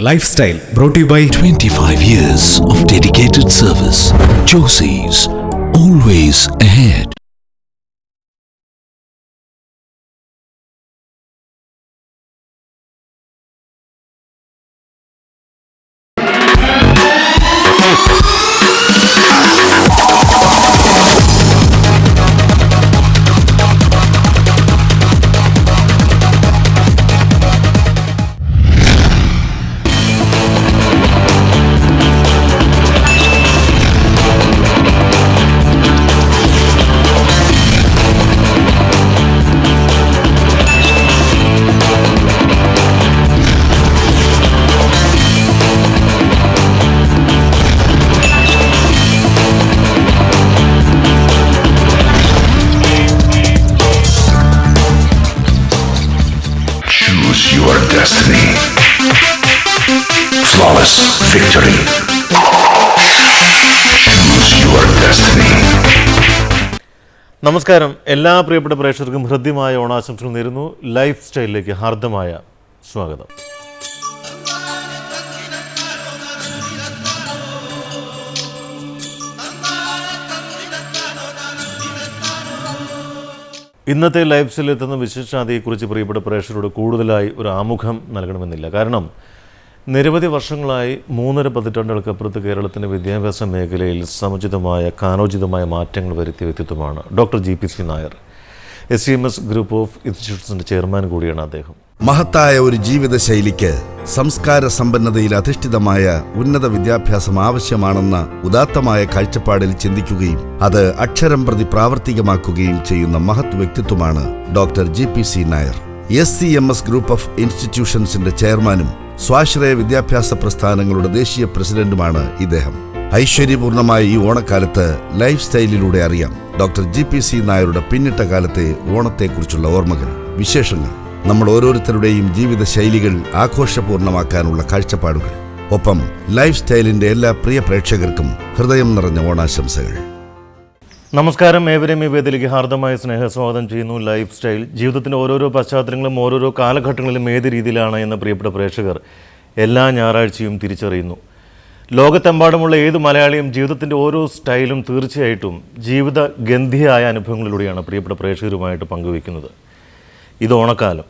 Lifestyle brought to you by 25 years of dedicated service. Josie's, always ahead. Your destiny. Flawless victory. Choose your destiny. നമസ്കാരം. എല്ലാ പ്രിയപ്പെട്ട പ്രേക്ഷകർക്കും ഹൃദ്യമായ ഓണാശംസകൾ നേരുന്നു. ലൈഫ് സ്റ്റൈലിലേക്ക് ഹാർദമായ സ്വാഗതം. ഇന്നത്തെ ലൈഫ് സ്റ്റൈലിൽ എത്തുന്ന വിശേഷാതിയെക്കുറിച്ച് പ്രിയപ്പെട്ട പ്രേക്ഷകരോട് കൂടുതലായി ഒരു ആമുഖം നൽകണമെന്നില്ല. കാരണം നിരവധി വർഷങ്ങളായി 3.5 പതിറ്റാണ്ടുകൾക്കപ്പുറത്ത് കേരളത്തിൻ്റെ വിദ്യാഭ്യാസ മേഖലയിൽ സമുചിതമായ കാലോചിതമായ മാറ്റങ്ങൾ വരുത്തിയ വ്യക്തിത്വമാണ് doctor GPC Nair. SCMS group of ഇൻസ്റ്റിറ്റ്യൂഷൻസിൻ്റെ ചെയർമാൻ കൂടിയാണ് അദ്ദേഹം. മഹത്തായ ഒരു ജീവിതശൈലിക്ക് സംസ്കാര സമ്പന്നതയിൽ അധിഷ്ഠിതമായ ഉന്നത വിദ്യാഭ്യാസം ആവശ്യമാണെന്ന ഉദാത്തമായ കാഴ്ചപ്പാടിൽ ചിന്തിക്കുകയും അത് അക്ഷരം പ്രതി പ്രാവർത്തികമാക്കുകയും ചെയ്യുന്ന മഹത് വ്യക്തിത്വമാണ് doctor GPC Nair. SCMS group of ഇൻസ്റ്റിറ്റ്യൂഷൻസിന്റെ ചെയർമാനും സ്വാശ്രയ വിദ്യാഭ്യാസ പ്രസ്ഥാനങ്ങളുടെ ദേശീയ പ്രസിഡന്റുമാണ് ഇദ്ദേഹം. ഐശ്വര്യപൂർണമായ ഈ ഓണക്കാലത്ത് ലൈഫ് സ്റ്റൈലിലൂടെ അറിയാം ഡോക്ടർ GPC നായരുടെ പിന്നിട്ട കാലത്തെ ഓണത്തെക്കുറിച്ചുള്ള ഓർമ്മകൾ, വിശേഷങ്ങൾ, നമ്മൾ ഓരോരുത്തരുടെയും ജീവിത ശൈലികൾ ആഘോഷപൂർണ്ണമാക്കാനുള്ള കാഴ്ചപ്പാടുകൾ. ഒപ്പം ലൈഫ് സ്റ്റൈലിന്റെ എല്ലാ പ്രിയ പ്രേക്ഷകർക്കും ഹൃദയം നിറഞ്ഞ ഓണാശംസകൾ. നമസ്കാരം. ഏവരെയും ഈ വേദിയിലേക്ക് ഹാർദമായ സ്നേഹസ്വാഗതം ചെയ്യുന്നു. ലൈഫ് സ്റ്റൈൽ ജീവിതത്തിൻ്റെ ഓരോരോ പശ്ചാത്തലങ്ങളും ഓരോരോ കാലഘട്ടങ്ങളിലും ഏത് രീതിയിലാണ് എന്ന് പ്രിയപ്പെട്ട പ്രേക്ഷകർ എല്ലാ ഞായറാഴ്ചയും തിരിച്ചറിയുന്നു. ലോകത്തെമ്പാടുമുള്ള ഏത് മലയാളിയും ജീവിതത്തിൻ്റെ ഓരോ സ്റ്റൈലും തീർച്ചയായിട്ടും ജീവിത ഗന്ധിയായ അനുഭവങ്ങളിലൂടെയാണ് പ്രിയപ്പെട്ട പ്രേക്ഷകരുമായിട്ട് പങ്കുവയ്ക്കുന്നത്. ഇത് ഓണക്കാലം.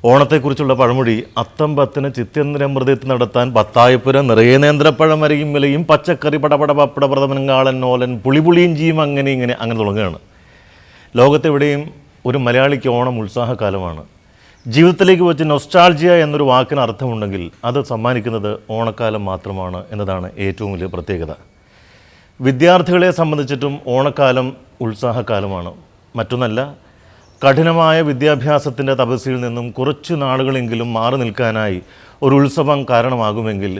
ഓണത്തെക്കുറിച്ചുള്ള പഴമൊഴി അത്തം പത്തിന് ചിത്യന്തരമൃതത്ത് നടത്താൻ പത്തായപ്പുരം നിറയെ നേന്ത്രപ്പഴം അരിയും വിലയും പച്ചക്കറി പടപട പപ്പട പ്രഥമനങ്കാളൻ നോലൻ പുളിപുളിയിഞ്ചിയും അങ്ങനെ തുടങ്ങുകയാണ്. ലോകത്തെവിടെയും ഒരു മലയാളിക്ക് ഓണം ഉത്സാഹകാലമാണ്. ജീവിതത്തിലേക്ക് വെച്ച് നൊസ്റ്റാൾജിയ എന്നൊരു വാക്കിന് അർത്ഥമുണ്ടെങ്കിൽ അത് സമ്മാനിക്കുന്നത് ഓണക്കാലം മാത്രമാണ് എന്നതാണ് ഏറ്റവും വലിയ പ്രത്യേകത. വിദ്യാർത്ഥികളെ സംബന്ധിച്ചിട്ടും ഓണക്കാലം ഉത്സാഹക്കാലമാണ്. മറ്റൊന്നല്ല, കഠിനമായ വിദ്യാഭ്യാസത്തിൻ്റെ തപസ്യയിൽ നിന്നും കുറച്ചു നാളുകളെങ്കിലും മാറി നിൽക്കാനായി ഒരു ഉത്സവം കാരണമാകുമെങ്കിൽ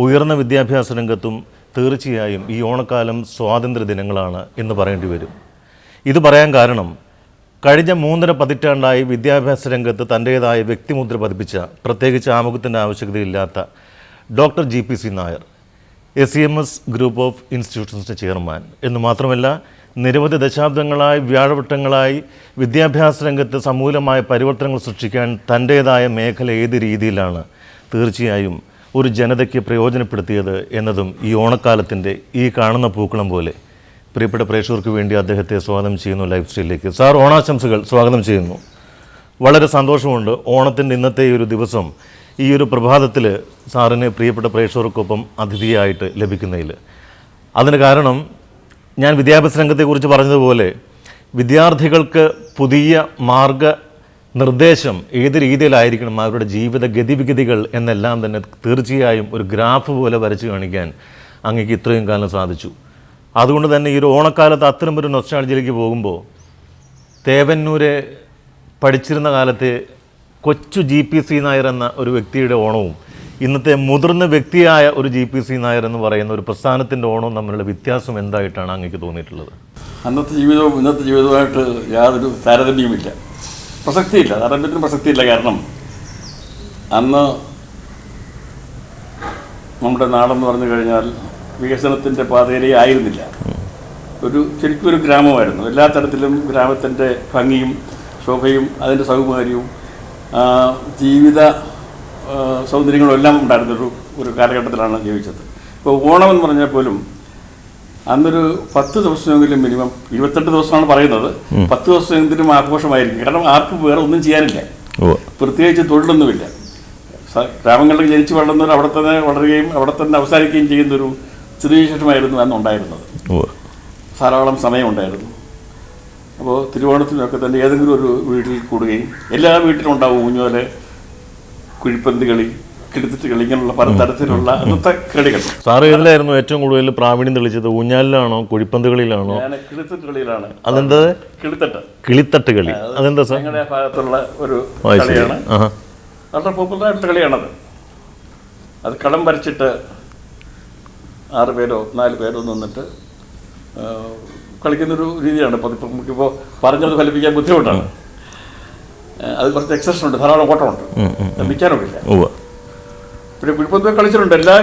ഉയർന്ന വിദ്യാഭ്യാസ രംഗത്തും തീർച്ചയായും ഈ ഓണക്കാലം സ്വാതന്ത്ര്യ ദിനങ്ങളാണ് എന്ന് പറയേണ്ടി വരും. ഇത് പറയാൻ കാരണം കഴിഞ്ഞ 3.5 പതിറ്റാണ്ടായി വിദ്യാഭ്യാസ രംഗത്ത് തൻ്റേതായ വ്യക്തിമുദ്ര പതിപ്പിച്ച, പ്രത്യേകിച്ച് ആമുഖത്തിൻ്റെ ആവശ്യകതയില്ലാത്ത doctor GPC Nair, SCMS group of ഇൻസ്റ്റിറ്റ്യൂഷൻസിൻ്റെ ചെയർമാൻ എന്ന് മാത്രമല്ല നിരവധി ദശാബ്ദങ്ങളായി വ്യാഴവട്ടങ്ങളായി വിദ്യാഭ്യാസ രംഗത്ത് സമൂലമായ പരിവർത്തനങ്ങൾ സൃഷ്ടിക്കാൻ തൻ്റേതായ മേഖല ഏത് രീതിയിലാണ് തീർച്ചയായും ഒരു ജനതയ്ക്ക് പ്രയോജനപ്പെടുത്തിയത് എന്നതും ഈ ഓണക്കാലത്തിൻ്റെ ഈ കാണുന്ന പൂക്കളം പോലെ പ്രിയപ്പെട്ട പ്രേക്ഷകർക്ക് വേണ്ടി അദ്ദേഹത്തെ സ്വാഗതം ചെയ്യുന്നു ലൈഫ് സ്റ്റൈലിലേക്ക്. സാർ, ഓണാശംസകൾ. സ്വാഗതം ചെയ്യുന്നു. വളരെ സന്തോഷമുണ്ട് ഓണത്തിൻ്റെ ഇന്നത്തെ ഈ ഒരു ദിവസം, ഈ ഒരു പ്രഭാതത്തിൽ സാറിന് പ്രിയപ്പെട്ട പ്രേക്ഷകർക്കൊപ്പം അതിഥിയായിട്ട് ലഭിക്കുന്നതിൽ. അതിന് കാരണം ഞാൻ വിദ്യാഭ്യാസ രംഗത്തെക്കുറിച്ച് പറഞ്ഞതുപോലെ വിദ്യാർത്ഥികൾക്ക് പുതിയ മാർഗനിർദ്ദേശം ഏത് രീതിയിലായിരിക്കണം, അവരുടെ ജീവിത ഗതിവിഗതികൾ എന്നെല്ലാം തന്നെ തീർച്ചയായും ഒരു ഗ്രാഫ് പോലെ വരച്ച് കാണിക്കാൻ അങ്ങേക്ക് ഇത്രയും കാലം സാധിച്ചു. അതുകൊണ്ട് തന്നെ ഈ ഒരു ഓണക്കാലത്ത് അത്തരമൊരു നൊസ്റ്റാൾജിയിലേക്ക് പോകുമ്പോൾ തേവന്നൂരെ പഠിച്ചിരുന്ന കാലത്തെ കൊച്ചു GPC നായർ എന്ന ഒരു വ്യക്തിയുടെ ഓണവും ഇന്നത്തെ മുതിർന്ന വ്യക്തിയായ ഒരു GPC നായർ എന്ന് പറയുന്ന ഒരു പ്രസ്ഥാനത്തിൻ്റെ ഓണവും തമ്മിലുള്ള വ്യത്യാസം എന്തായിട്ടാണ് അങ്ങേക്ക് തോന്നിയിട്ടുള്ളത്? അന്നത്തെ ജീവിതവും ഇന്നത്തെ ജീവിതവുമായിട്ട് യാതൊരു താരതമ്യവുമില്ല, പ്രസക്തിയില്ല. താരതമ്യത്തിന് പ്രസക്തിയില്ല. കാരണം അന്ന് നമ്മുടെ നാടെന്ന് പറഞ്ഞു കഴിഞ്ഞാൽ വികസനത്തിൻ്റെ പാതയിലേ ആയിരുന്നില്ല. ശരിക്കും ഒരു ഗ്രാമമായിരുന്നു. എല്ലാ തരത്തിലും ഗ്രാമത്തിൻ്റെ ഭംഗിയും ശോഭയും അതിൻ്റെ സൗകുമാര്യവും ജീവിത സൗന്ദര്യങ്ങളും എല്ലാം ഉണ്ടായിരുന്നൊരു ഒരു കാലഘട്ടത്തിലാണ് ജീവിച്ചത്. ഇപ്പോൾ ഓണം എന്ന് പറഞ്ഞാൽ പോലും അന്നൊരു 10 ദിവസമെങ്കിലും മിനിമം, 28 ദിവസമാണ് പറയുന്നത്, 10 ദിവസമെങ്കിലും ആഘോഷമായിരിക്കും. കാരണം ആർക്കും വേറെ ഒന്നും ചെയ്യാനില്ല, പ്രത്യേകിച്ച് തൊഴിലൊന്നുമില്ല. ഗ്രാമങ്ങളിൽ ജനിച്ചു വളർന്നവർ അവിടെ തന്നെ വളരുകയും അവിടെ തന്നെ അവസാനിക്കുകയും ചെയ്യുന്നൊരു സ്ഥിതിവിശേഷമായിരുന്നു അന്നുണ്ടായിരുന്നത്. ധാരാളം സമയമുണ്ടായിരുന്നു. അപ്പോൾ തിരുവോണത്തിനൊക്കെ തന്നെ ഏതെങ്കിലും ഒരു വീട്ടിൽ കൂടുകയും, എല്ലാ വീട്ടിലും ഉണ്ടാവും ഊഞ്ഞോല്, കുഴിപ്പന്ത് കളി, കിടുത്തിട്ട് കളി, ഇങ്ങനെയുള്ള പലതരത്തിലുള്ള അന്നത്തെ കളികൾ. സാറ് ഏതിലായിരുന്നു ഏറ്റവും കൂടുതൽ പ്രാവീണ്യം തെളിച്ചത്? ഊഞ്ഞാലിലാണോ കുഴിപ്പന്ത് കളിയിലാണോ? ഞാൻ കിളിത്തട്ട് കളിയിലാണ്. അതെന്താ? കിളിത്തട്ട് കളി. അതെന്താ സാർ? ഞങ്ങളുടെ ഭാഗത്തുള്ള ഒരു കളിയാണ്. വളരെ പോപ്പുലറായിട്ടുള്ള കളിയാണത്. അത് കളം വരച്ചിട്ട് 6 പേരോ 4 പേരോ നിന്നിട്ട് കളിക്കുന്നൊരു രീതിയാണ്. ഇപ്പോൾ നമുക്കിപ്പോൾ പറഞ്ഞത് ഫലിപ്പിക്കാൻ ബുദ്ധിമുട്ടാണ്. അത് കുറച്ച് എക്സസൈസ് ഉണ്ട്, ധാരാളം ഓട്ടമുണ്ട്, നിൽക്കാനൊക്കെ ഇല്ല. പിന്നെ കുഴിപ്പന്ത് കളിച്ചിട്ടുണ്ട്, എല്ലാ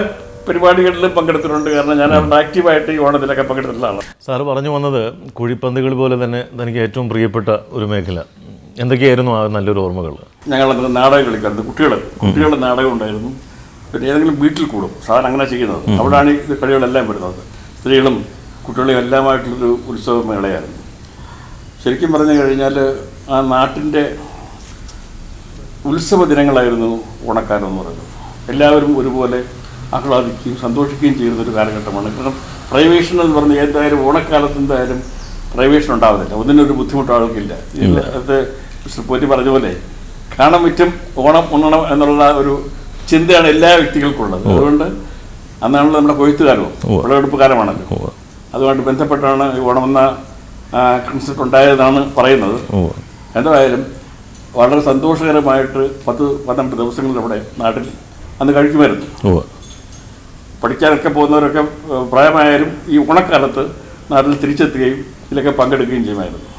പരിപാടികളിലും പങ്കെടുത്തിട്ടുണ്ട്. കാരണം ഞാൻ അവിടെ ആക്റ്റീവായിട്ട് ഈ ഓണത്തിലൊക്കെ പങ്കെടുത്തിട്ടുള്ളതാണ്. സാറ് പറഞ്ഞു വന്നത് കുഴിപ്പന്തുകൾ പോലെ തന്നെ തനിക്ക് ഏറ്റവും പ്രിയപ്പെട്ട ഒരു മേഖല എന്തൊക്കെയായിരുന്നു ആ നല്ലൊരു ഓർമ്മകൾ? ഞങ്ങളത് നാടകം കളിക്കാറുണ്ട്. കുട്ടികളുടെ നാടകം ഉണ്ടായിരുന്നു. പിന്നെ ഏതെങ്കിലും വീട്ടിൽ കൂടും, സാധാരണ അങ്ങനെ ചെയ്യുന്നത്. അവിടെയാണ് ഈ കളികളെല്ലാം വരുന്നത്. സ്ത്രീകളും കുട്ടികളെയും എല്ലാമായിട്ടുള്ളൊരു ഉത്സവ മേളയായിരുന്നു. ശരിക്കും പറഞ്ഞു കഴിഞ്ഞാൽ ആ നാട്ടിൻ്റെ ഉത്സവ ദിനങ്ങളായിരുന്നു ഓണക്കാലം എന്ന് പറയുന്നത്. എല്ലാവരും ഒരുപോലെ ആഹ്ലാദിക്കുകയും സന്തോഷിക്കുകയും ചെയ്യുന്നൊരു കാലഘട്ടമാണ്. കാരണം പ്രൈവേഷൻ എന്ന് പറഞ്ഞാൽ എന്തായാലും ഓണക്കാലത്ത് എന്തായാലും പ്രൈവേഷൻ ഉണ്ടാവുന്നില്ല, ഒന്നിനൊരു ബുദ്ധിമുട്ട് ആൾക്കില്ല. അത് മിസ്റ്റർ പോറ്റി പറഞ്ഞ പോലെ കാണാൻ പറ്റും ഓണം ഉണ്ണണം എന്നുള്ള ഒരു ചിന്തയാണ് എല്ലാ വ്യക്തികൾക്കുള്ളത്. അതുകൊണ്ട് അന്നാണല്ലോ നമ്മുടെ കൊയ്ത്തുകാലവും വിളവെടുപ്പ് കാലമാണല്ലോ. അതുമായിട്ട് ബന്ധപ്പെട്ടാണ് ഈ ഓണമെന്ന കൺസെപ്റ്റ് ഉണ്ടായതെന്നാണ് പറയുന്നത്. എന്തായാലും വളരെ സന്തോഷകരമായിട്ട് 10-12 ദിവസങ്ങൾ നമ്മുടെ നാട്ടിൽ അന്ന് കഴിക്കുമായിരുന്നു. പഠിക്കാനൊക്കെ പോകുന്നവരൊക്കെ പ്രായമായാലും ഈ ഓണക്കാലത്ത് നാട്ടിൽ തിരിച്ചെത്തുകയും ഇതിലൊക്കെ പങ്കെടുക്കുകയും ചെയ്യുമായിരുന്നു.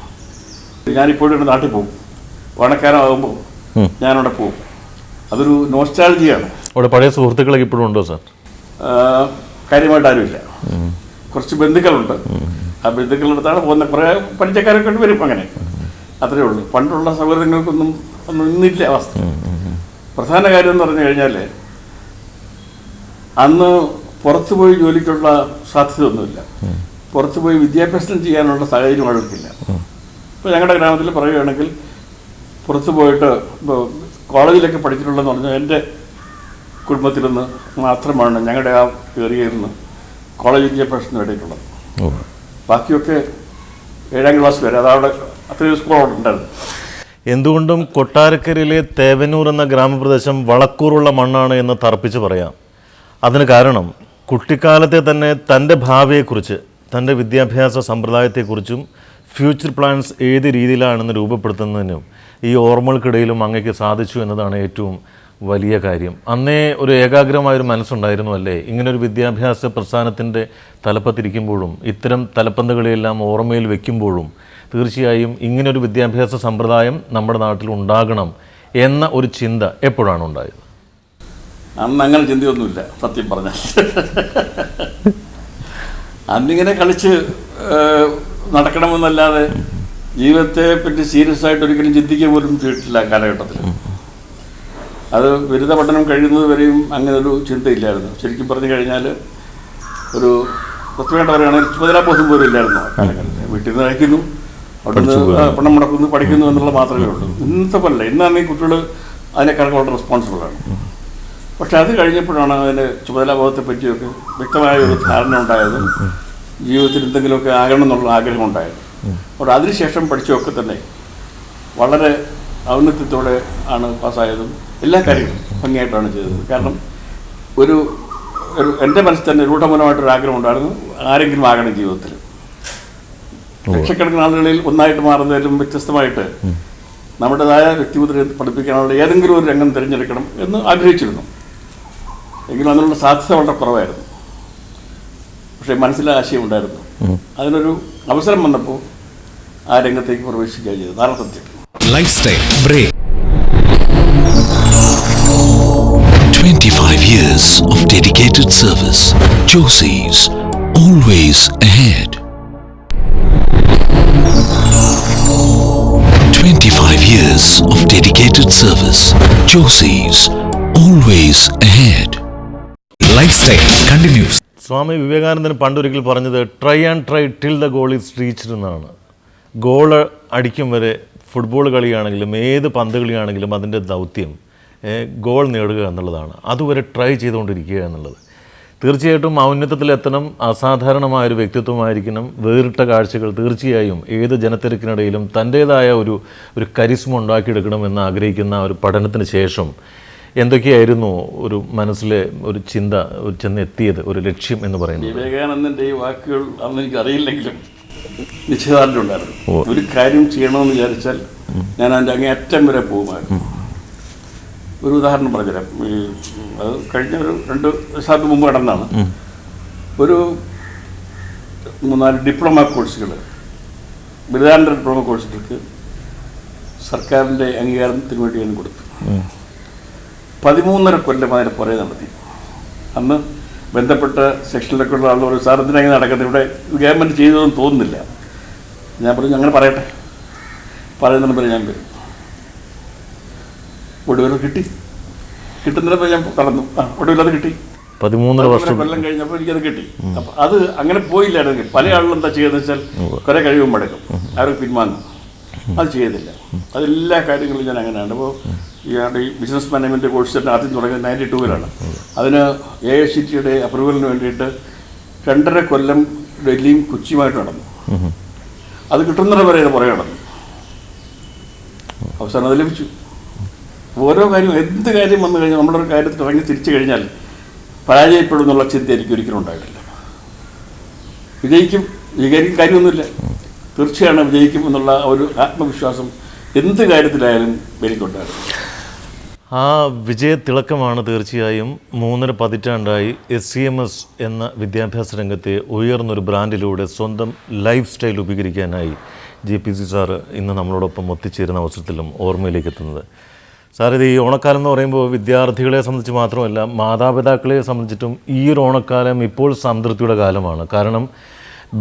ഞാനിപ്പോഴും നാട്ടിൽ പോകും, ഓണക്കാലമാകുമ്പോൾ ഞാനവിടെ പോകും. അതൊരു നോസ്റ്റാൾജിയാണ്. അവിടെ പഴയ സുഹൃത്തുക്കളൊക്കെ ഇപ്പോഴും ഉണ്ടോ സാർ? കാര്യമായിട്ട് ആരുമില്ല. കുറച്ച് ബന്ധുക്കളുണ്ട്. ആ ബന്ധുക്കളുടെ അടുത്താണ് പോകുന്നത്. കുറേ പരിചയക്കാരൊക്കെ കൊണ്ട് വരും, അങ്ങനെ അത്രയേ ഉള്ളൂ. പണ്ടുള്ള സൗകര്യങ്ങൾക്കൊന്നും ഇന്നില്ല അവസ്ഥ. പ്രധാന കാര്യം എന്ന് പറഞ്ഞു കഴിഞ്ഞാൽ അന്ന് പുറത്തുപോയി ജോലിക്കുള്ള സാധ്യതയൊന്നുമില്ല, പുറത്തുപോയി വിദ്യാഭ്യാസം ചെയ്യാനുള്ള സാഹചര്യം ആൾക്കില്ല. ഇപ്പോൾ ഞങ്ങളുടെ ഗ്രാമത്തിൽ പറയുകയാണെങ്കിൽ പുറത്തു പോയിട്ട് ഇപ്പോൾ കോളേജിലൊക്കെ പഠിച്ചിട്ടുള്ളതെന്ന് പറഞ്ഞാൽ എൻ്റെ കുടുംബത്തിൽ നിന്ന് മാത്രമാണ് ഞങ്ങളുടെ ആ ഏരിയയിൽ നിന്ന് കോളേജ് വിദ്യാഭ്യാസം നേടിയിട്ടുള്ളത്. ബാക്കിയൊക്കെ 7ാം ക്ലാസ് വരെ അതവിടെ അത്രയും സ്കൂൾ അവിടെ ഉണ്ടായിരുന്നു. എന്തുകൊണ്ടും കൊട്ടാരക്കരയിലെ തേവനൂർ എന്ന ഗ്രാമപ്രദേശം വളക്കൂറുള്ള മണ്ണാണ് എന്ന് തർപ്പിച്ച് പറയാം. അതിന് കാരണം കുട്ടിക്കാലത്തെ തന്നെ തൻ്റെ ഭാവിയെക്കുറിച്ച്, തൻ്റെ വിദ്യാഭ്യാസ സമ്പ്രദായത്തെക്കുറിച്ചും ഫ്യൂച്ചർ പ്ലാൻസ് ഏത് രീതിയിലാണെന്ന് രൂപപ്പെടുത്തുന്നതിനും ഈ ഓർമ്മകൾക്കിടയിലും അങ്ങേക്ക് സാധിച്ചു എന്നതാണ് ഏറ്റവും വലിയ കാര്യം. അന്നേ ഒരു ഏകാഗ്രമായൊരു മനസ്സുണ്ടായിരുന്നു അല്ലേ? ഇങ്ങനൊരു വിദ്യാഭ്യാസ പ്രസ്ഥാനത്തിൻ്റെ തലപ്പത്തിരിക്കുമ്പോഴും ഇത്തരം തലപ്പന്തുകളെല്ലാം ഓർമ്മയിൽ വെക്കുമ്പോഴും തീർച്ചയായും ഇങ്ങനൊരു വിദ്യാഭ്യാസ സമ്പ്രദായം നമ്മുടെ നാട്ടിൽ ഉണ്ടാകണം എന്ന ഒരു ചിന്ത എപ്പോഴാണ് ഉണ്ടായത്? അന്ന് അങ്ങനെ ചിന്തയൊന്നുമില്ല സത്യം പറഞ്ഞാൽ. അന്നിങ്ങനെ കളിച്ച് നടക്കണമെന്നല്ലാതെ ജീവിതത്തെ പറ്റി സീരിയസ് ആയിട്ട് ഒരിക്കലും ചിന്തിക്കുക പോലും ചെയ്തിട്ടില്ല കാലഘട്ടത്തിൽ. അത് ബിരുദ പഠനം കഴിയുന്നത് വരെയും അങ്ങനെ ഒരു ചിന്തയില്ലായിരുന്നു. ശരിക്കും പറഞ്ഞു കഴിഞ്ഞാൽ ഒരു പ്രത്യേകമായിട്ട് പറയുകയാണെങ്കിൽ ചുമതലാബോധം പോലും ഇല്ലായിരുന്നു ആ കാലഘട്ടത്തിൽ. വീട്ടിൽ നിന്ന് കഴിക്കുന്നു, അവിടെ നിന്ന് പണം മുടക്കുന്നു, പഠിക്കുന്നു എന്നുള്ളത് മാത്രമേ ഉള്ളൂ. ഇന്നത്തെ പോലെ ഇന്നാണ് ഈ കുട്ടികൾ അതിനേക്കാൾ വളരെ റെസ്പോൺസിബിളാണ്. പക്ഷെ അത് കഴിഞ്ഞപ്പോഴാണ് അതിന് ചുമതലാബോധത്തെ പറ്റിയൊക്കെ വ്യക്തമായ ഒരു ധാരണ ഉണ്ടായത്. ജീവിതത്തിൽ എന്തെങ്കിലുമൊക്കെ ആകണം എന്നുള്ള ആഗ്രഹം ഉണ്ടായത്. അപ്പോൾ അതിനുശേഷം പഠിച്ചതൊക്കെ തന്നെ വളരെ ഔന്നത്യത്തോടെ ആണ് പാസ്സായതും എല്ലാ കാര്യങ്ങളും ഭംഗിയായിട്ടാണ് ചെയ്തത്. കാരണം ഒരു എൻ്റെ മനസ്സിൽ തന്നെ രൂഢമൂലമായിട്ടൊരു ആഗ്രഹം ഉണ്ടായിരുന്നു, ആരെങ്കിലും ആകണം ജീവിതത്തിൽ. ലക്ഷക്കണക്കിന് ആളുകളിൽ ഒന്നായിട്ട് മാറുന്നതിലും വ്യത്യസ്തമായിട്ട് നമ്മുടേതായ വ്യക്തിമുദ്രയെ പഠിപ്പിക്കാനുള്ള ഏതെങ്കിലും ഒരു രംഗം തിരഞ്ഞെടുക്കണം എന്ന് ആഗ്രഹിച്ചിരുന്നു. എങ്കിലും അതിനുള്ള സാധ്യത വളരെ കുറവായിരുന്നു. പക്ഷേ മനസ്സിലെ ആശയം ഉണ്ടായിരുന്നു. അതിനൊരു അവസരം വന്നപ്പോൾ ആ രംഗത്തേക്ക് പ്രവേശിക്കുകയാണ് ചെയ്തത്. ധാരാളം സത്യം. Lifestyle break. 25 years of dedicated service. Josie's, always ahead. 25 years of dedicated service. Josie's, always ahead. Lifestyle continues. സ്വാമി വിവേകാനന്ദൻ പണ്ടൊരിക്കൽ പറഞ്ഞത് try and try till the goal is reached എന്നാണ്. ഗോൾ അടിക്കും വരെ ഫുട്ബോൾ കളിയാണെങ്കിലും ഏത് പന്ത് കളിയാണെങ്കിലും അതിൻ്റെ ദൗത്യം ഗോൾ നേടുക എന്നുള്ളതാണ്. അതുവരെ ട്രൈ ചെയ്തുകൊണ്ടിരിക്കുക എന്നുള്ളത്. തീർച്ചയായിട്ടും ഔന്നത്യത്തിലെത്തണം, അസാധാരണമായൊരു വ്യക്തിത്വമായിരിക്കണം, വേറിട്ട കാഴ്ചകൾ തീർച്ചയായും ഏത് ജനത്തിരക്കിനിടയിലും തൻ്റേതായ ഒരു കരിസ്മ ഉണ്ടാക്കിയെടുക്കണമെന്ന് ആഗ്രഹിക്കുന്ന ഒരു പഠനത്തിന് ശേഷം എന്തൊക്കെയായിരുന്നു ഒരു മനസ്സിലെ ഒരു ചിന്ത ചെന്നെത്തിയത്, ഒരു ലക്ഷ്യം എന്ന് പറയുന്നത്? വിവേകാനന്ദൻ്റെ ഈ വാക്കുകൾ അന്ന് എനിക്ക് അറിയില്ലെങ്കിലും നിശ്ചയദാർഢ്യം ഉണ്ടായിരുന്നു. ഒരു കാര്യം ചെയ്യണമെന്ന് വിചാരിച്ചാൽ ഞാൻ അതിൻ്റെ അങ്ങേയറ്റം വരെ പോകുമായിരുന്നു. ഒരു ഉദാഹരണം പറഞ്ഞുതരാം. അത് കഴിഞ്ഞ ഒരു 2 വർഷത്തിന് മുമ്പ് നടന്നാണ്. ഒരു 3-4 ഡിപ്ലോമ കോഴ്സുകൾ, ബിരുദാനന്തര ഡിപ്ലോമ കോഴ്സുകൾക്ക് സർക്കാരിൻ്റെ അംഗീകാരത്തിന് വേണ്ടി ഞാൻ കൊടുത്തു. 13.5 കൊല്ലം അതിന് പുറകെ നടത്തി. അന്ന് ബന്ധപ്പെട്ട സെക്ഷനിലൊക്കെ ഉള്ള ആളുകൾ സാറത്തിനങ്ങനെ നടക്കുന്നത് ഇവിടെ ഗവൺമെൻറ് ചെയ്തതെന്ന് തോന്നുന്നില്ല. ഞാൻ പറഞ്ഞു അങ്ങനെ പറയട്ടെ, പറയുന്നതിന് പേര് ഞാൻ വരും. ഒടുവിൽ കിട്ടുന്നതിനപ്പോൾ ഞാൻ തളർന്നു. ഒടുവിലത് കിട്ടി. 13 കൊല്ലം കഴിഞ്ഞപ്പോൾ എനിക്കത് കിട്ടി. അപ്പം അത് അങ്ങനെ പോയില്ലായിരുന്നെങ്കിൽ പല ആളുകളും എന്താ ചെയ്യുന്നത് വെച്ചാൽ കുറേ കഴിവും മടക്കും, ആരും പിൻവാങ്ങും. അത് ചെയ്തില്ല. അതെല്ലാ കാര്യങ്ങളും ഞാൻ അങ്ങനെയാണ്. അപ്പോൾ ഈ ബിസിനസ് മാനേജ്മെൻറ്റ് കോഴ്സ് തന്നെ ആദ്യം തുടങ്ങിയത് 92-ലാണ്. അതിന് AICTE അപ്രൂവലിന് വേണ്ടിയിട്ട് 2.5 കൊല്ലം ഡൽഹിയും കൊച്ചിയുമായിട്ട് നടന്നു. അത് കിട്ടുന്നത് വരെ പുറകെ നടന്നു. അവസാനം അത് ലഭിച്ചു. ഓരോ കാര്യം, എന്ത് കാര്യം വന്നു കഴിഞ്ഞാൽ നമ്മളൊരു കാര്യത്തിൽ തുടങ്ങി തിരിച്ചു കഴിഞ്ഞാൽ പരാജയപ്പെടും എന്നുള്ള ചിന്ത എനിക്ക് ഒരിക്കലും ഉണ്ടായിട്ടില്ല. വിജയിക്കും കാര്യമൊന്നുമില്ല, തീർച്ചയാണ് വിജയിക്കും എന്നുള്ള ഒരു ആത്മവിശ്വാസം എന്ത് കാര്യത്തിലായാലും എനിക്കുണ്ടായിരുന്നു. ആ വിജയത്തിളക്കമാണ് തീർച്ചയായും 3.5 പതിറ്റാണ്ടായി SCMS എന്ന വിദ്യാഭ്യാസ രംഗത്തെ ഉയർന്നൊരു ബ്രാൻഡിലൂടെ സ്വന്തം ലൈഫ് സ്റ്റൈൽ ഉപകരിക്കാനായി JPC സാറ് ഇന്ന് നമ്മളോടൊപ്പം ഒത്തുചേരുന്ന അവസരത്തിലും ഓർമ്മയിലേക്ക് എത്തുന്നത്. സാർ, ഇത് ഈ ഓണക്കാലം എന്ന് പറയുമ്പോൾ വിദ്യാർത്ഥികളെ സംബന്ധിച്ച് മാത്രമല്ല മാതാപിതാക്കളെ സംബന്ധിച്ചിട്ടും ഈ ഒരു ഓണക്കാലം ഇപ്പോൾ സംതൃപ്തിയുടെ കാലമാണ്. കാരണം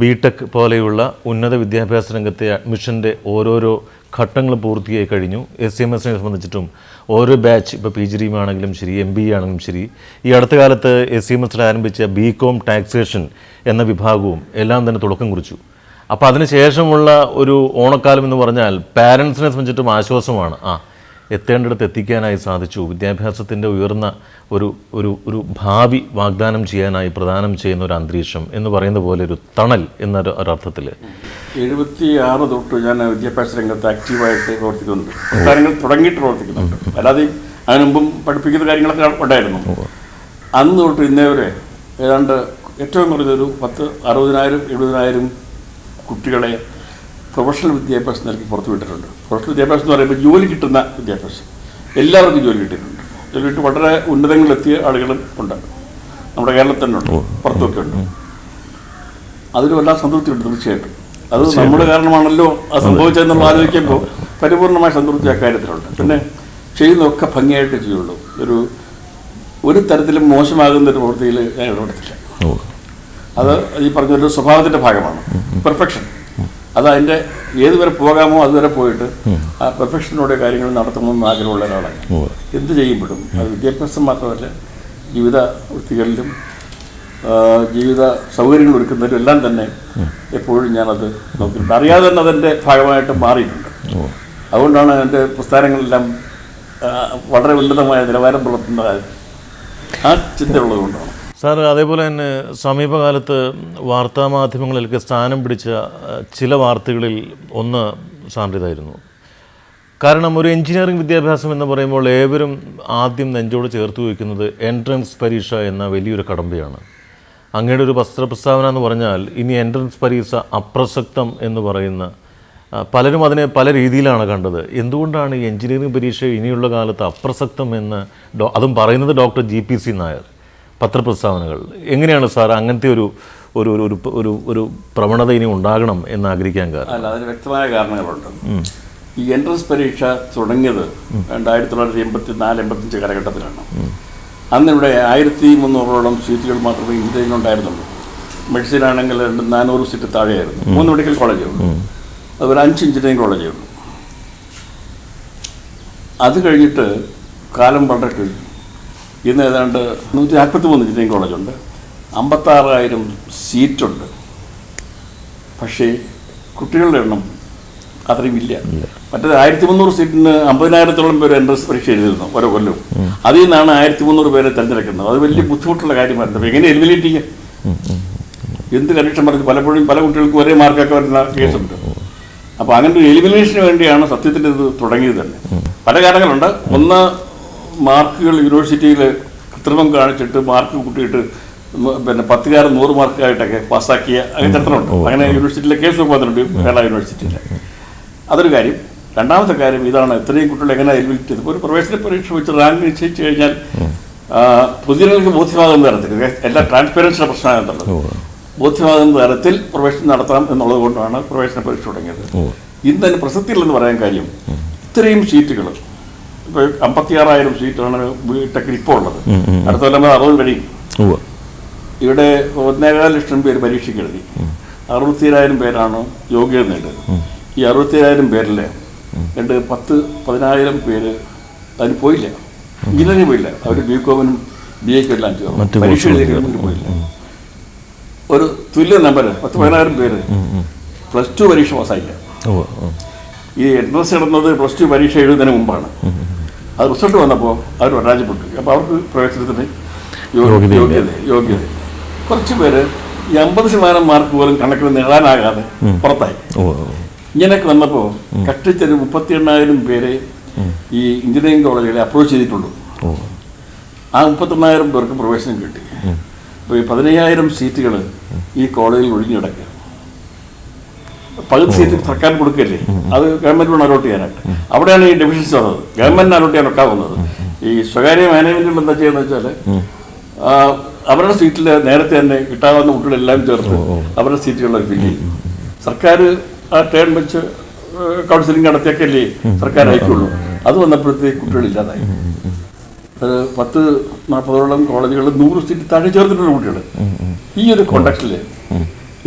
BTech പോലെയുള്ള ഉന്നത വിദ്യാഭ്യാസ രംഗത്തെ അഡ്മിഷൻ്റെ ഓരോരോ ഘട്ടങ്ങൾ പൂർത്തിയായി കഴിഞ്ഞു. SCMSനെ സംബന്ധിച്ചിട്ടും ഓരോ ബാച്ച്, ഇപ്പോൾ PGDM ആണെങ്കിലും ശരി, MBA ആണെങ്കിലും ശരി, ഈ അടുത്ത കാലത്ത് SCMSൽ ആരംഭിച്ച BCom ടാക്സേഷൻ എന്ന വിഭാഗവും എല്ലാം തന്നെ തുടക്കം കുറിച്ചു. അപ്പോൾ അതിനുശേഷമുള്ള ഒരു ഓണക്കാലം എന്ന് പറഞ്ഞാൽ പാരൻസിനെ സംബന്ധിച്ചിട്ടും ആശ്വാസമാണ്. എത്തേണ്ടിടത്ത് എത്തിക്കാനായി സാധിച്ചു. വിദ്യാഭ്യാസത്തിൻ്റെ ഉയർന്ന ഒരു ഭാവി വാഗ്ദാനം ചെയ്യാനായി പ്രദാനം ചെയ്യുന്ന ഒരു അന്തരീക്ഷം എന്ന് പറയുന്ന പോലെ ഒരു തണൽ എന്നൊരർത്ഥത്തിൽ 76 തൊട്ട് ഞാൻ വിദ്യാഭ്യാസ രംഗത്ത് ആക്റ്റീവായിട്ട് പ്രവർത്തിക്കുന്നുണ്ട്. കാര്യങ്ങൾ തുടങ്ങിയിട്ട് പ്രവർത്തിക്കുന്നുണ്ട്. അല്ലാതെ അതിന് മുമ്പും പഠിപ്പിക്കുന്ന കാര്യങ്ങളൊക്കെ ഉണ്ടായിരുന്നു. അന്ന് തൊട്ട് ഇന്നേ വരെ ഏതാണ്ട് ഏറ്റവും കുറഞ്ഞൊരു 60,000-70,000 കുട്ടികളെ പ്രൊഫഷണൽ വിദ്യാഭ്യാസം നൽകി പുറത്തു വിട്ടിട്ടുണ്ട്. പ്രൊഫഷണൽ വിദ്യാഭ്യാസം എന്ന് പറയുമ്പോൾ ജോലി കിട്ടുന്ന വിദ്യാഭ്യാസം, എല്ലാവർക്കും ജോലി കിട്ടിയിട്ടുണ്ട്. ജോലി കിട്ടി വളരെ ഉന്നതങ്ങളിലെത്തിയ ആളുകളും ഉണ്ട്, നമ്മുടെ കേരളത്തിൽ തന്നെ ഉണ്ട്, പുറത്തൊക്കെ ഉണ്ട്. അതിലും എല്ലാം സംതൃപ്തിയുണ്ട് തീർച്ചയായിട്ടും. അത് നമ്മുടെ കാരണമാണല്ലോ അത് സംഭവിച്ചതെന്നുള്ള ആലോചിക്കുമ്പോൾ പരിപൂർണമായ സംതൃപ്തി അക്കാര്യത്തിലുണ്ട്. പിന്നെ ചെയ്യുന്നതൊക്കെ ഭംഗിയായിട്ട് ചെയ്യുള്ളൂ. ഒരു തരത്തിലും മോശമാകുന്നൊരു പ്രവൃത്തിയിൽ ഞാൻ ഇടപെടത്തില്ല. അത് ഈ പറഞ്ഞൊരു സ്വഭാവത്തിൻ്റെ ഭാഗമാണ് പെർഫെക്ഷൻ. അത് അതിൻ്റെ ഏതുവരെ പോകാമോ അതുവരെ പോയിട്ട് ആ പെർഫെക്ഷനോടെ കാര്യങ്ങൾ നടത്തണമെന്ന് ആഗ്രഹമുള്ള ഒരാളാണ്. എന്ത് ചെയ്യുമ്പോഴും അത് വിദ്യാഭ്യാസം മാത്രമല്ല, ജീവിത വൃത്തികളിലും ജീവിത സൗകര്യങ്ങൾ ഒരുക്കുന്നതിലും എല്ലാം തന്നെ എപ്പോഴും ഞാനത് നോക്കിയിട്ടുണ്ട്. അറിയാതെ തന്നെ അതിൻ്റെ ഭാഗമായിട്ട് മാറിയിട്ടുണ്ട്. അതുകൊണ്ടാണ് എൻ്റെ പ്രസ്ഥാനങ്ങളെല്ലാം വളരെ ഉന്നതമായ നിലവാരം പുലർത്തുന്ന ആ ചിന്തയുള്ളതുകൊണ്ടാണ്. സാർ, അതേപോലെ തന്നെ സമീപകാലത്ത് വാർത്താമാധ്യമങ്ങളിലൊക്കെ സ്ഥാനം പിടിച്ച ചില വാർത്തകളിൽ ഒന്ന് സാറിൻ്റേതായിരുന്നു. കാരണം ഒരു എഞ്ചിനീയറിംഗ് വിദ്യാഭ്യാസം എന്ന് പറയുമ്പോൾ ഏവരും ആദ്യം നെഞ്ചോട് ചേർത്ത് വയ്ക്കുന്നത് എൻട്രൻസ് പരീക്ഷ എന്ന വലിയൊരു കടമ്പയാണ്. അങ്ങയുടെ ഒരു പ്രസ്താവന എന്ന് പറഞ്ഞാൽ ഇനി എൻട്രൻസ് പരീക്ഷ അപ്രസക്തം എന്ന് പറയുന്ന, പലരും അതിനെ പല രീതിയിലാണ് കണ്ടത്. എന്തുകൊണ്ടാണ് ഈ എഞ്ചിനീയറിംഗ് പരീക്ഷ ഇനിയുള്ള കാലത്ത് അപ്രസക്തം എന്ന് അതും പറയുന്നത് ഡോക്ടർ JPC നായർ പത്രപ്രസ്താവനകൾ? എങ്ങനെയാണ് സാർ അങ്ങനത്തെ ഒരു ഒരു ഒരു ഒരു പ്രവണത ഇനി ഉണ്ടാകണം എന്ന് ആഗ്രഹിക്കാൻ കാരണം? അല്ല, അതിന് വ്യക്തമായ കാരണങ്ങളുണ്ട്. ഈ എൻട്രൻസ് പരീക്ഷ തുടങ്ങിയത് 1984-85 കാലഘട്ടത്തിലാണ്. അന്നിവിടെ 1300ഓളം സീറ്റുകൾ മാത്രമേ എഞ്ചിനീയറിംഗ് ഉണ്ടായിരുന്നുള്ളൂ. മെഡിസിൻ ആണെങ്കിൽ 400 സീറ്റ് താഴെയായിരുന്നു. 3 മെഡിക്കൽ കോളേജേ ഉള്ളൂ, അതുപോലെ 5 എഞ്ചിനീയറിംഗ് കോളേജേ ഉള്ളൂ. അത് കഴിഞ്ഞിട്ട് കാലം വളരെ കഴിഞ്ഞു. ഇന്ന് ഏതാണ്ട് 143 എഞ്ചിനീയറിംഗ് കോളേജുണ്ട്, 56,000 സീറ്റുണ്ട്. പക്ഷേ കുട്ടികളുടെ എണ്ണം അത്രയും ഇല്ല. മറ്റേത് 1300 സീറ്റിന് 50,000-ഓളം പേര് എൻട്രൻസ് പരീക്ഷ എഴുതിയിരുന്നു ഓരോ കൊല്ലവും. അതിൽ നിന്നാണ് 1300 പേരെ തിരഞ്ഞെടുക്കുന്നത്. അത് വലിയ ബുദ്ധിമുട്ടുള്ള കാര്യമായിരുന്നു. എങ്ങനെ എലിമിനേറ്റ് ചെയ്യാം? എന്ത് കണ്ടീഷൻ പറഞ്ഞ് പലപ്പോഴും പല കുട്ടികൾക്കും ഒരേ മാർക്കൊക്കെ വരുന്ന കേസുണ്ട്. അപ്പോൾ അങ്ങനെ ഒരു എലിമിനേഷന് വേണ്ടിയാണ് സത്യത്തിൽ ഇത് തുടങ്ങിയത് തന്നെ. പല കാരണങ്ങളുണ്ട്. ഒന്ന്, മാർക്കുകൾ യൂണിവേഴ്സിറ്റിയിൽ കൃത്രിമം കാണിച്ചിട്ട് മാർക്ക് കൂട്ടിയിട്ട് പിന്നെ 10,000 100 മാർക്കായിട്ടൊക്കെ പാസ്സാക്കിയ ചരിത്രമുണ്ട്. അങ്ങനെ യൂണിവേഴ്സിറ്റിയിലെ കേസ് വന്നിട്ടുണ്ട്, കേരള യൂണിവേഴ്സിറ്റിയിൽ. അതൊരു കാര്യം. രണ്ടാമത്തെ കാര്യം ഇതാണ്, ഇത്രയും കുട്ടികൾ എങ്ങനെ എലിമിനേറ്റ് ചെയ്ത് ഒരു പ്രവേശന പരീക്ഷ വെച്ച് റാങ്ക് നിശ്ചയിച്ചു കഴിഞ്ഞാൽ പൊതുജനങ്ങൾക്ക് ബോധ്യമാകുന്ന തരത്തിൽ, എല്ലാ ട്രാൻസ്പെറൻസിയുടെ പ്രശ്നമാകുന്നുള്ളത്, ബോധ്യമാകുന്ന തരത്തിൽ പ്രവേശനം നടത്താം എന്നുള്ളത് കൊണ്ടാണ് പ്രവേശന പരീക്ഷ തുടങ്ങിയത്. ഇന്ന് തന്നെ പ്രസക്തിയില്ലെന്ന് പറയാൻ കാര്യം, ഇത്രയും സീറ്റുകൾ ഇപ്പോൾ 56,000 സീറ്റാണ് ബിടെക്കിൽ ഇപ്പോൾ ഉള്ളത്. അടുത്ത കൊല്ലം 60 കഴിയും. ഇവിടെ 1.25 ലക്ഷം പേര് പരീക്ഷയ്ക്ക് എഴുതി. 67,000 പേരാണ് യോഗ്യത നേടിയത്. ഈ 67,000 പേരിൽ 10,000 പേര് അതിന് പോയില്ല, എഞ്ചിനീയറിംഗ് പോയില്ല. അവർ ബികോമിനും BA-ക്കും എല്ലാം ചേർന്നു, പരീക്ഷ എഴുതി പോയില്ല. ഒരു തുല്യ നമ്പർ 10,000 പേര് +2 പരീക്ഷ പാസ്സായില്ല. ഈ എൻട്രൻസ് കിടന്നത് +2 പരീക്ഷ എഴുതുന്നതിന് മുമ്പാണ്. അത് റിസൾട്ട് വന്നപ്പോൾ അവർ പരാജയപ്പെട്ടു. അപ്പോൾ അവർക്ക് പ്രവേശനത്തിന് യോഗ്യത. കുറച്ച് പേര് ഈ 50% മാർക്ക് പോലും കണക്കിൽ നേടാനാകാതെ പുറത്തായി. ഇങ്ങനെയൊക്കെ വന്നപ്പോൾ കഷ്ടിച്ചൊരു 38,000 പേരെ ഈ എഞ്ചിനീയറിംഗ് കോളേജുകളെ അപ്രോച്ച് ചെയ്തിട്ടുള്ളൂ. ആ 38,000 പേർക്ക് പ്രവേശനം കിട്ടി. അപ്പോൾ ഈ 15,000 സീറ്റുകൾ ഈ കോളേജിൽ ഒഴിഞ്ഞു കിടക്കുക. പകുതി സീറ്റ് സർക്കാർ കൊടുക്കുകയല്ലേ, അത് ഗവൺമെൻറ് വേണം അലോട്ട് ചെയ്യാനായിട്ട്. അവിടെയാണ് ഈ ഡെഫിഷ്യൻസി വന്നത്. ഗവൺമെൻറ്റിന് അലോട്ട് ചെയ്യാൻ ഒക്കാവുന്നത്. ഈ സ്വകാര്യ മാനേജ്മെൻറ്റുകൾ എന്താ ചെയ്യുന്നത് വെച്ചാൽ അവരുടെ സീറ്റിൽ നേരത്തെ തന്നെ കിട്ടാവുന്ന കുട്ടികളെല്ലാം ചേർത്ത് അവരുടെ സീറ്റുകളിൽ ഫില്ല് ചെയ്യും. സർക്കാർ ആ ടേൺ വെച്ച് കൗൺസിലിംഗ് നടത്തിയൊക്കെയല്ലേ സർക്കാർ അയക്കുള്ളൂ. അത് വന്നപ്പോഴത്തേക്ക് കുട്ടികളില്ലാതായി. 10-40ഓളം കോളേജുകൾ 100 സീറ്റ് താഴെ ചേർത്തിട്ടുള്ള കുട്ടികൾ. ഈ ഒരു കോണ്ടക്സ്റ്റിൽ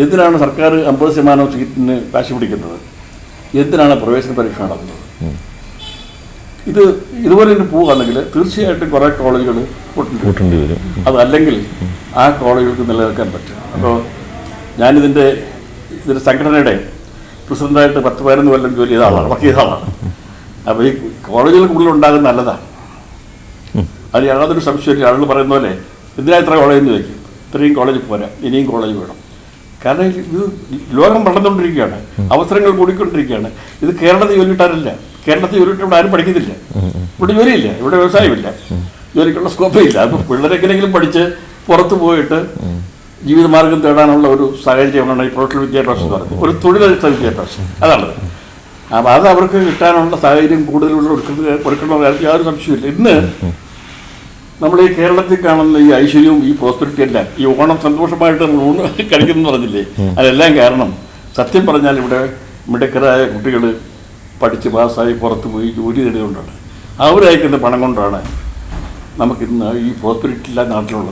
എന്തിനാണ് സർക്കാർ 50% സീറ്റിന് കാശ് പിടിക്കുന്നത്? എന്തിനാണ് പ്രവേശന പരീക്ഷ നടത്തുന്നത്? ഇതുപോലെ തന്നെ പോവുകയാണെങ്കിൽ തീർച്ചയായിട്ടും കുറേ കോളേജുകൾ കൂട്ടേണ്ടി വരും. അതല്ലെങ്കിൽ ആ കോളേജുകൾക്ക് നിലനിൽക്കാൻ പറ്റും. അപ്പോൾ ഞാനിതിൻ്റെ സംഘടനയുടെ പ്രസിഡൻ്റായിട്ട് 10-11 കൊല്ലം ജോലി ചെയ്ത ആളാണ്, വർക്ക് ചെയ്ത ആളാണ്. അപ്പോൾ ഈ കോളേജുകൾക്കുള്ളിൽ ഉണ്ടാകുന്ന നല്ലതാണ്, അത് യാതൊരു സംശയമില്ല. ആളുകൾ പറയുന്ന പോലെ എന്തിനാ ഇത്ര കോളേജ് എന്ന് ചോദിക്കും. ഇത്രയും കോളേജ് പോരാ, ഇനിയും കോളേജ് വേണം. കാരണം ഇത് ലോകം വളർന്നുകൊണ്ടിരിക്കുകയാണ്, അവസരങ്ങൾ കൂടിക്കൊണ്ടിരിക്കുകയാണ്. ഇത് കേരളത്തിൽ ജോലി കിട്ടാനില്ല. കേരളത്തിൽ ജോലി കിട്ടുമ്പോൾ ആരും പഠിക്കുന്നില്ല. ഇവിടെ ജോലിയില്ല, ഇവിടെ വ്യവസായമില്ല, ജോലിക്കുള്ള സ്കോപ്പേ ഇല്ല. അപ്പോൾ പിള്ളേരെങ്ങനെങ്കിലും പഠിച്ച് പുറത്ത് പോയിട്ട് ജീവിതമാർഗം തേടാനുള്ള ഒരു സാഹചര്യമാണ് ഈ പ്രൊഫഷണൽ വിദ്യാഭ്യാസം എന്ന് പറയുന്നത്. ഒരു തൊഴിലധിഷ്ഠിത വിദ്യാഭ്യാസം അതാണത്. അപ്പോൾ അത് അവർക്ക് കിട്ടാനുള്ള സാഹചര്യം കൂടുതലുള്ള ഒരുക്കുന്ന കാര്യത്തിൽ യാതൊരു സംശയമില്ല. ഇന്ന് നമ്മൾ ഈ കേരളത്തിൽ കാണുന്ന ഈ ഐശ്വര്യവും ഈ പ്രോസ്പെരിറ്റി എല്ലാം, ഈ ഓണം സന്തോഷമായിട്ട് നമ്മൾ ഊണ് കഴിക്കുമെന്ന് പറഞ്ഞില്ലേ, അതെല്ലാം കാരണം സത്യം പറഞ്ഞാൽ ഇവിടെ മിടുക്കരായ കുട്ടികൾ പഠിച്ച് പാസ്സായി പുറത്ത് പോയി ജോലി നേടിയതുകൊണ്ടാണ്. അവരയക്കുന്ന പണം കൊണ്ടാണ് നമുക്കിന്ന് ഈ പ്രോസ്പെരിറ്റി എല്ലാം നാട്ടിലുള്ളത്.